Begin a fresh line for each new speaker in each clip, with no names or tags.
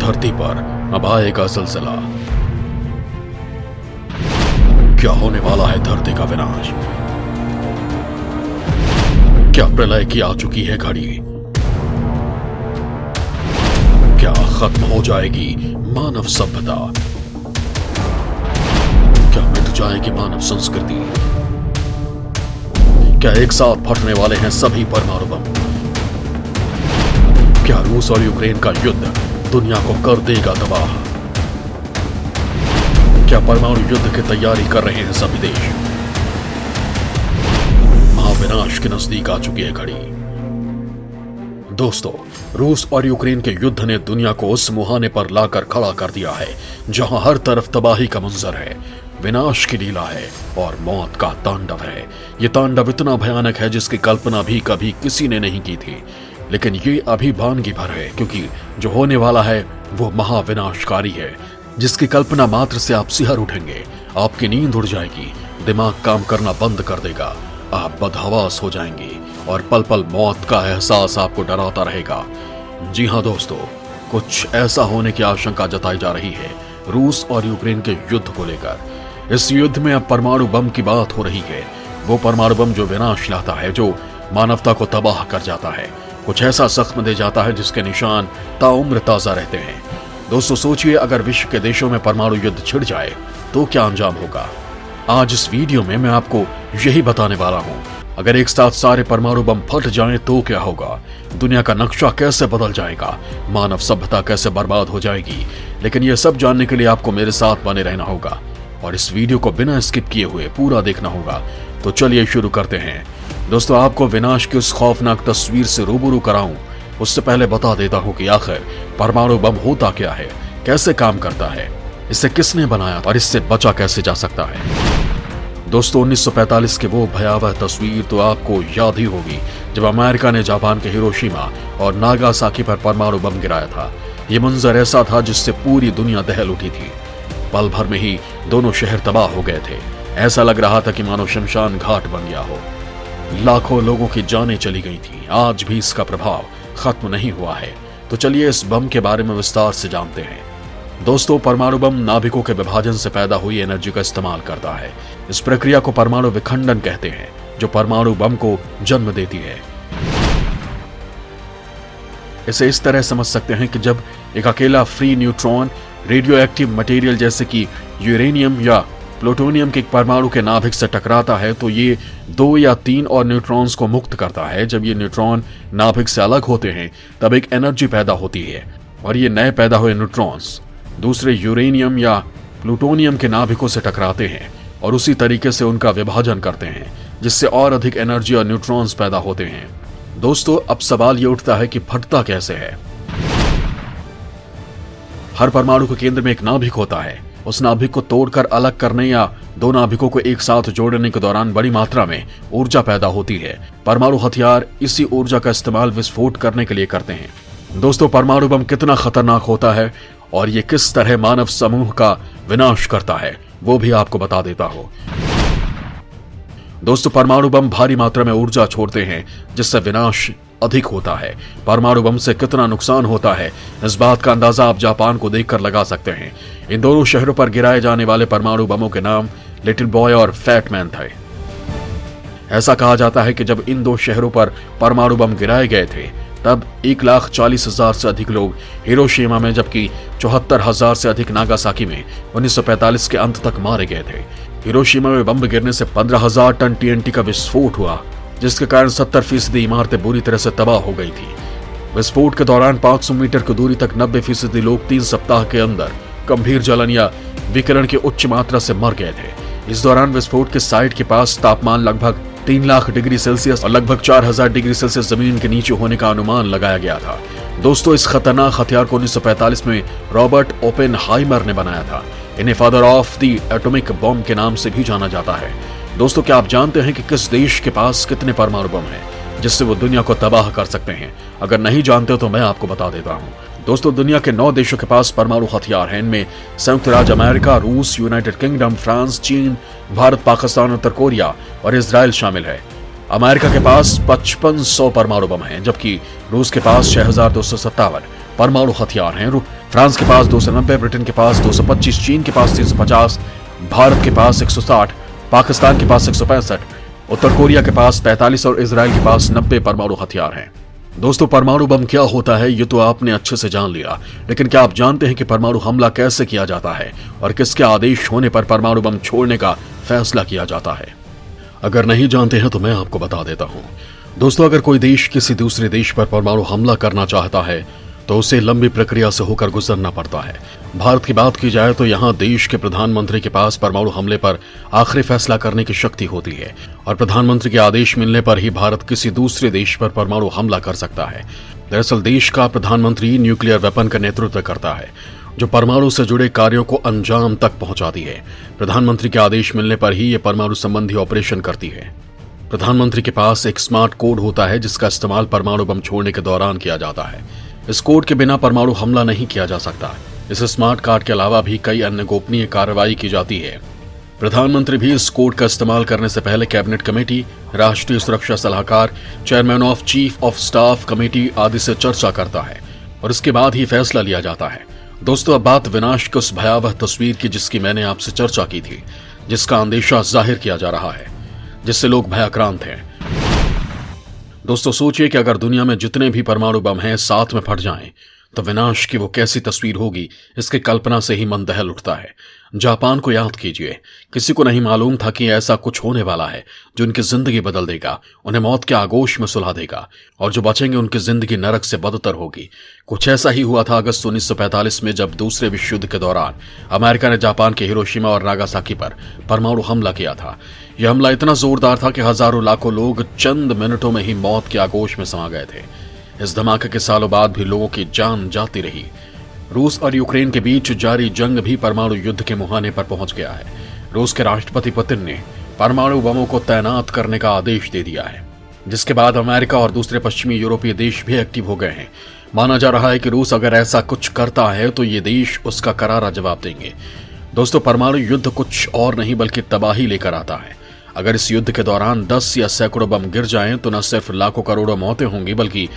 धरती पर अब आएगा सिलसिला। क्या होने वाला है धरती का विनाश? क्या प्रलय की आ चुकी है घड़ी? क्या खत्म हो जाएगी मानव सभ्यता? क्या मिट जाएगी मानव संस्कृति? क्या एक साथ फटने वाले हैं सभी परमाणु बम? क्या रूस और यूक्रेन का युद्ध दुनिया को कर देगा तबाह? क्या परमाणु युद्ध की तैयारी कर रहे हैं सभी देश? महाविनाश के नजदीक आ चुकी है घड़ी। दोस्तों, रूस और यूक्रेन के युद्ध ने दुनिया को उस मुहाने पर लाकर खड़ा कर दिया है जहां हर तरफ तबाही का मंजर है, विनाश की लीला है और मौत का तांडव है। यह तांडव इतना भयानक है जिसकी कल्पना भी कभी किसी ने नहीं की थी, लेकिन ये अभी वानगी भर है, क्योंकि जो होने वाला है वो महाविनाशकारी है जिसकी कल्पना मात्र से आप सिहर उठेंगे, आपकी नींद उड़ जाएगी, दिमाग काम करना बंद कर देगा, आप बदहवास हो जाएंगे और पल पल मौत का एहसास आपको डराता रहेगा। जी हां दोस्तों, कुछ ऐसा होने की आशंका जताई जा रही है रूस और यूक्रेन के युद्ध को लेकर। इस युद्ध में अब परमाणु बम की बात हो रही है, वो परमाणु बम जो विनाश लाता है, जो मानवता को तबाह कर जाता है, कुछ ऐसा जख्म दे जाता है जिसके निशान ताउम्र ताजा रहते हैं। दोस्तों सोचिए, अगर विश्व के देशों में परमाणु युद्ध छिड़ जाए तो क्या अंजाम होगा? आज इस वीडियो में मैं आपको यही बताने वाला हूं। अगर एक साथ सारे परमाणु बम फट जाएं तो क्या होगा? दुनिया का नक्शा कैसे बदल जाएगा? मानव सभ्यता कैसे बर्बाद हो जाएगी? लेकिन यह सब जानने के लिए आपको मेरे साथ बने रहना होगा और इस वीडियो को बिना स्किप किए हुए पूरा देखना होगा। तो चलिए शुरू करते हैं। दोस्तों, आपको विनाश की उस खौफनाक तस्वीर से रूबरू कराऊं उससे पहले बता देता हूं कि आखिर परमाणु बम होता क्या है, कैसे काम करता है, इसे किसने बनाया और इससे बचा कैसे जा सकता है। दोस्तों, 1945 की वो भयावह तस्वीर तो आपको याद ही होगी जब अमेरिका ने जापान के हिरोशिमा और नागासाकी पर परमाणु बम गिराया था। ये मंजर ऐसा था जिससे पूरी दुनिया दहल उठी थी। पल भर में ही दोनों शहर तबाह हो गए थे। ऐसा लग रहा था कि मानो शमशान घाट बन गया हो। लाखों लोगों की जानें चली गई थी। आज भी इसका प्रभाव खत्म नहीं हुआ है। तो चलिए इस बम के बारे में विस्तार से जानते हैं। दोस्तों, परमाणु बम नाभिकों के विभाजन से पैदा हुई एनर्जी का इस्तेमाल करता है। इस प्रक्रिया को परमाणु विखंडन कहते हैं, जो परमाणु बम को जन्म देती है। इसे इस तरह समझ सकते हैं कि जब एक अकेला free neutron radio active material जैसे कि यूरेनियम या प्लूटोनियम के परमाणु के नाभिक से टकराता है तो ये 2 या 3 और न्यूट्रॉन्स को मुक्त करता है। जब ये न्यूट्रॉन नाभिक से अलग होते हैं तब एक एनर्जी पैदा होती है और ये नए पैदा हुए न्यूट्रॉन्स दूसरे यूरेनियम या प्लूटोनियम के नाभिकों से टकराते हैं और उसी तरीके से उनका विभाजन करते हैं, जिससे और अधिक एनर्जी और न्यूट्रॉन्स पैदा होते हैं। दोस्तों, अब सवाल ये उठता है कि फटता कैसे है। हर परमाणु के केंद्र में एक नाभिक होता है। उस नाभिक को तोड़कर अलग करने या दो नाभिकों को एक साथ जोड़ने के दौरान बड़ी मात्रा में ऊर्जा पैदा होती है। परमाणु हथियार इसी ऊर्जा का इस्तेमाल विस्फोट करने के लिए करते हैं। दोस्तों, परमाणु बम कितना खतरनाक होता है और ये किस तरह मानव समूह का विनाश करता है वो भी आपको बता देता हूं। दोस्तों, परमाणु बम भारी मात्रा में ऊर्जा छोड़ते हैं जिससे विनाश अधिक होता है। परमाणु बम से कितना नुकसान होता है इस बात का अंदाजा आप जापान को देखकर लगा सकते हैं। इन दोनों शहरों पर गिराए जाने वाले परमाणु बमों के नाम लिटिल बॉय और फैट मैन थे। ऐसा कहा जाता है कि जब इन 2 शहरों पर परमाणु बम गिराए गए थे तब 1,40,000 से अधिक लोग हिरोशिमा में, जबकि 74,000 से अधिक नागासाकी में 1945 के अंत तक मारे गए थे। हिरोशिमा में बम गिरने से 15,000 टन टीएनटी का विस्फोट हुआ, जिसके कारण 70% इमारतें बुरी तरह से तबाह हो गई थी। विस्फोट के दौरान 500 मीटर की दूरी तक 90% लोग 3 सप्ताह के अंदर गंभीर जलन या विकिरण की उच्च मात्रा से मर गए थे। इस दौरान विस्फोट के साइट के पास तापमान लगभग 3 लाख डिग्री सेल्सियस और लगभग 4,000 डिग्री सेल्सियस जमीन के नीचे होने का अनुमान लगाया गया था। दोस्तों, इस खतरनाक हथियार को 1945 में रॉबर्ट ओपेनहाइमर ने बनाया था। इन्हें father of the atomic bomb के नाम से भी जाना जाता है। दोस्तों, क्या आप जानते हैं कि किस देश के पास कितने परमाणु बम हैं जिससे वो दुनिया को तबाह कर सकते हैं? अगर नहीं जानते तो मैं आपको बता देता हूं। दोस्तों, दुनिया के 9 देशों के पास परमाणु हथियार हैं। इनमें संयुक्त राज्य अमेरिका, रूस, यूनाइटेड किंगडम, फ्रांस, चीन, भारत, पाकिस्तान, उत्तर कोरिया और इजराइल शामिल है। अमेरिका के पास 5500 परमाणु बम हैं, जबकि रूस के पास 6257 परमाणु हथियार हैं। फ्रांस के पास 290, ब्रिटेन के पास 225, चीन के पास 350, भारत के पास 160, पाकिस्तान के पास 165, उत्तर कोरिया के पास 45 और इजराइल के पास 90 परमाणु हथियार हैं। दोस्तों, परमाणु बम क्या होता है ये तो आपने अच्छे से जान लिया, लेकिन क्या आप जानते हैं कि परमाणु हमला कैसे किया जाता है और किसके आदेश होने पर परमाणु बम छोड़ने का फैसला किया जाता है? अगर नहीं जानते हैं तो मैं आपको बता देता हूं। दोस्तों, अगर कोई देश किसी दूसरे देश पर परमाणु हमला करना चाहता है तो उसे लंबी प्रक्रिया से होकर गुजरना पड़ता है। भारत की बात की जाए तो यहाँ देश के प्रधानमंत्री के पास परमाणु हमले पर आखिरी फैसला करने की शक्ति होती है और प्रधानमंत्री के आदेश मिलने पर ही भारत किसी दूसरे देश पर परमाणु हमला कर सकता है। दरअसल देश का प्रधानमंत्री न्यूक्लियर वेपन का नेतृत्व करता है जो परमाणु से जुड़े कार्यों को अंजाम तक पहुंचाती है। प्रधानमंत्री के आदेश मिलने पर ही ये परमाणु संबंधी ऑपरेशन करती है। प्रधानमंत्री के पास एक स्मार्ट कोड होता है जिसका इस्तेमाल परमाणु बम छोड़ने के दौरान किया जाता है। इस कोड के बिना परमाणु हमला नहीं किया जा सकता। इस स्मार्ट कार्ड के अलावा भी कई अन्य गोपनीय कार्रवाई की जाती है। प्रधानमंत्री भी इस कोड का इस्तेमाल करने से पहले कैबिनेट कमेटी, राष्ट्रीय सुरक्षा सलाहकार, chairman of chief of staff committee आदि से चर्चा करता है और इसके बाद ही फैसला लिया जाता है। दोस्तों, अब बात विनाश की उस भयावह तस्वीर की जिसकी मैंने आपसे चर्चा की थी, जिसका अंदेशा जाहिर किया जा रहा है, जिससे लोग भयाक्रांत हैं। दोस्तों, सोचिए कि अगर दुनिया में जितने भी परमाणु बम हैं साथ में फट जाएं तो विनाश की वो कैसी तस्वीर होगी, इसकी कल्पना से ही मन दहल उठता है। जापान को याद कीजिए, किसी को नहीं मालूम था कि ऐसा कुछ होने वाला है जो उनकी जिंदगी बदल देगा, उन्हें मौत के आगोश में सुला देगा और जो बचेंगे उनकी जिंदगी नरक से बदतर होगी। कुछ ऐसा ही हुआ था अगस्त 1945 में, जब दूसरे विश्व युद्ध के दौरान अमेरिका ने जापान के हिरोशिमा और नागासाकी पर परमाणु हमला किया था। यह हमला इतना जोरदार था कि हजारों लाखों लोग चंद मिनटों में ही मौत के आगोश में समा गए थे। इस धमाके के सालों बाद भी लोगों की जान जाती रही। रूस और यूक्रेन के बीच जारी जंग भी परमाणु युद्ध के मुहाने पर पहुंच गया है। रूस के राष्ट्रपति पुतिन ने परमाणु बमों को तैनात करने का आदेश दे दिया है, जिसके बाद अमेरिका और दूसरे पश्चिमी यूरोपीय देश भी एक्टिव हो गए हैं। माना जा रहा है कि रूस अगर ऐसा कुछ करता है तो ये देश उसका करारा जवाब देंगे। दोस्तों, परमाणु युद्ध कुछ और नहीं बल्कि तबाही लेकर आता है। अगर इस युद्ध के दौरान 10 या सैकड़ों बम गिर जाएं तो न सिर्फ लाखों करोड़ों मौतें होंगी बल्कि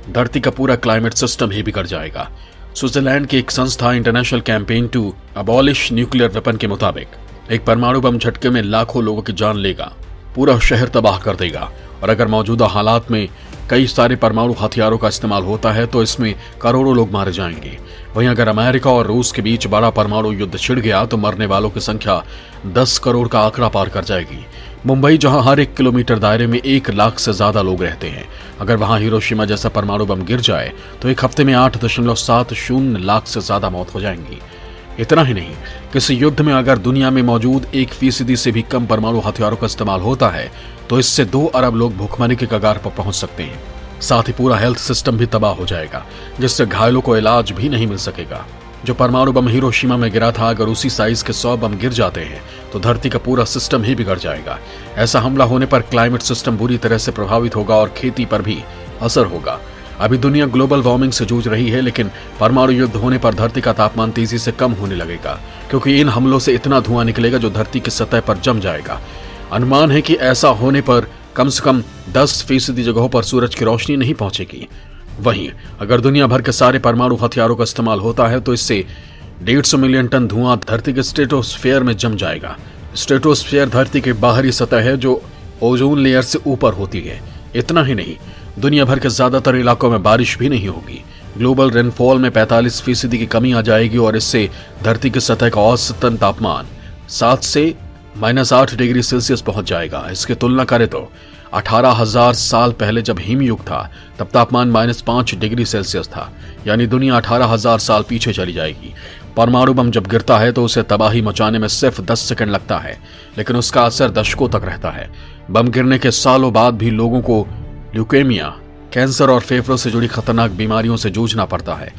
धरती का पूरा क्लाइमेट सिस्टम ही बिगड़ जाएगा। स्विट्जरलैंड की एक संस्था international campaign to abolish nuclear weapon के मुताबिक एक परमाणु बम झटके में लाखों लोगों की जान लेगा, पूरा शहर तबाह कर देगा और अगर मौजूदा हालात में कई सारे परमाणु हथियारों का इस्तेमाल होता है तो इसमें करोड़ों लोग मारे जाएंगे। वहीं अगर अमेरिका और रूस के बीच बड़ा परमाणु युद्ध छिड़ गया तो मरने वालों की संख्या 10 करोड़ का आंकड़ा पार कर जाएगी। मुंबई, जहां हर 1 किलोमीटर दायरे में 1 लाख से ज्यादा लोग रहते हैं, अगर वहां हिरोशिमा जैसा परमाणु बम गिर जाए तो एक हफ्ते में 8.70 लाख से ज्यादा मौत हो जाएंगी। इतना ही नहीं, किसी युद्ध में अगर दुनिया में मौजूद 1% से भी कम परमाणु हथियारों का इस्तेमाल होता है तो इससे 2 अरब लोग भुखमरी के कगार पर पहुंच सकते हैं। साथ ही पूरा हेल्थ सिस्टम भी तबाह हो जाएगा, जिससे घायलों को इलाज भी नहीं मिल सकेगा। जो परमाणु बम हिरोशिमा में गिरा था, अगर उसी साइज के 100 बम गिर जाते हैं तो धरती का पूरा सिस्टम ही बिगड़ जाएगा। ऐसा हमला होने पर क्लाइमेट सिस्टम बुरी तरह से प्रभावित होगा और खेती पर भी असर होगा। अभी दुनिया ग्लोबल वार्मिंग से जूझ रही है, लेकिन परमाणु युद्ध होने पर धरती का तापमान तेजी से कम होने लगेगा, क्योंकि इन हमलों से इतना धुआं निकलेगा जो धरती की सतह पर जम जाएगा। अनुमान है कि ऐसा होने पर कम से कम 10% जगहों पर सूरज की रोशनी नहीं पहुंचेगी। वहीं अगर दुनिया भर के सारे परमाणु हथियारों का इस्तेमाल होता है तो इससे 150 मिलियन टन धुआं धरती के स्ट्रेटोस्फीयर में जम जाएगा। स्ट्रेटोस्फीयर धरती की बाहरी सतह है जो ओजोन लेयर से ऊपर होती है। इतना ही नहीं, दुनिया भर के ज्यादातर इलाकों में बारिश भी नहीं होगी। ग्लोबल रेनफॉल में 45% की कमी आ जाएगी और इससे धरती की सतह का औसतन तापमान 7 से -8 डिग्री सेल्सियस पहुंच जाएगा। इसकी तुलना करें तो 18,000 साल पहले जब हिमयुग था तब तापमान -5 डिग्री सेल्सियस था, यानी दुनिया 18,000 साल पीछे चली जाएगी। परमाणु बम जब गिरता है तो उसे तबाही मचाने में सिर्फ 10 सेकंड लगता है, लेकिन उसका असर दशकों तक रहता है। बम गिरने के सालों बाद भी लोगों को ल्यूकेमिया, कैंसर और फेफड़ों से जुड़ी खतरनाक बीमारियों से जूझना पड़ता है।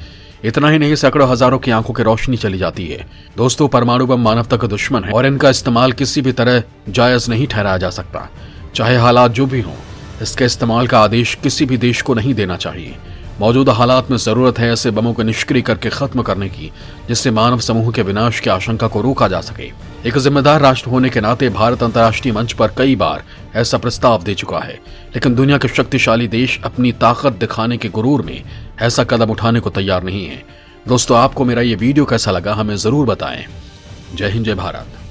इतना ही नहीं, सैकड़ों हजारों की आंखों की रोशनी चली जाती है। दोस्तों, परमाणु बम मानवता का दुश्मन है और इनका इस्तेमाल किसी भी तरह जायज नहीं ठहराया जा सकता, चाहे हालात जो भी हों। इसके इस्तेमाल का आदेश किसी भी देश को नहीं देना चाहिए। मौजूदा हालात में जरूरत है ऐसे बमों को निष्क्रिय करके खत्म करने की, जिससे मानव समूह के विनाश की आशंका को रोका जा सके। एक जिम्मेदार राष्ट्र होने के नाते भारत अंतर्राष्ट्रीय मंच पर कई बार ऐसा प्रस्ताव दे चुका है, लेकिन दुनिया के शक्तिशाली देश अपनी ताकत दिखाने के गुरूर में ऐसा कदम उठाने को तैयार नहीं है। दोस्तों, आपको मेरा ये वीडियो कैसा लगा हमें जरूर बताएं। जय हिंद, जय भारत।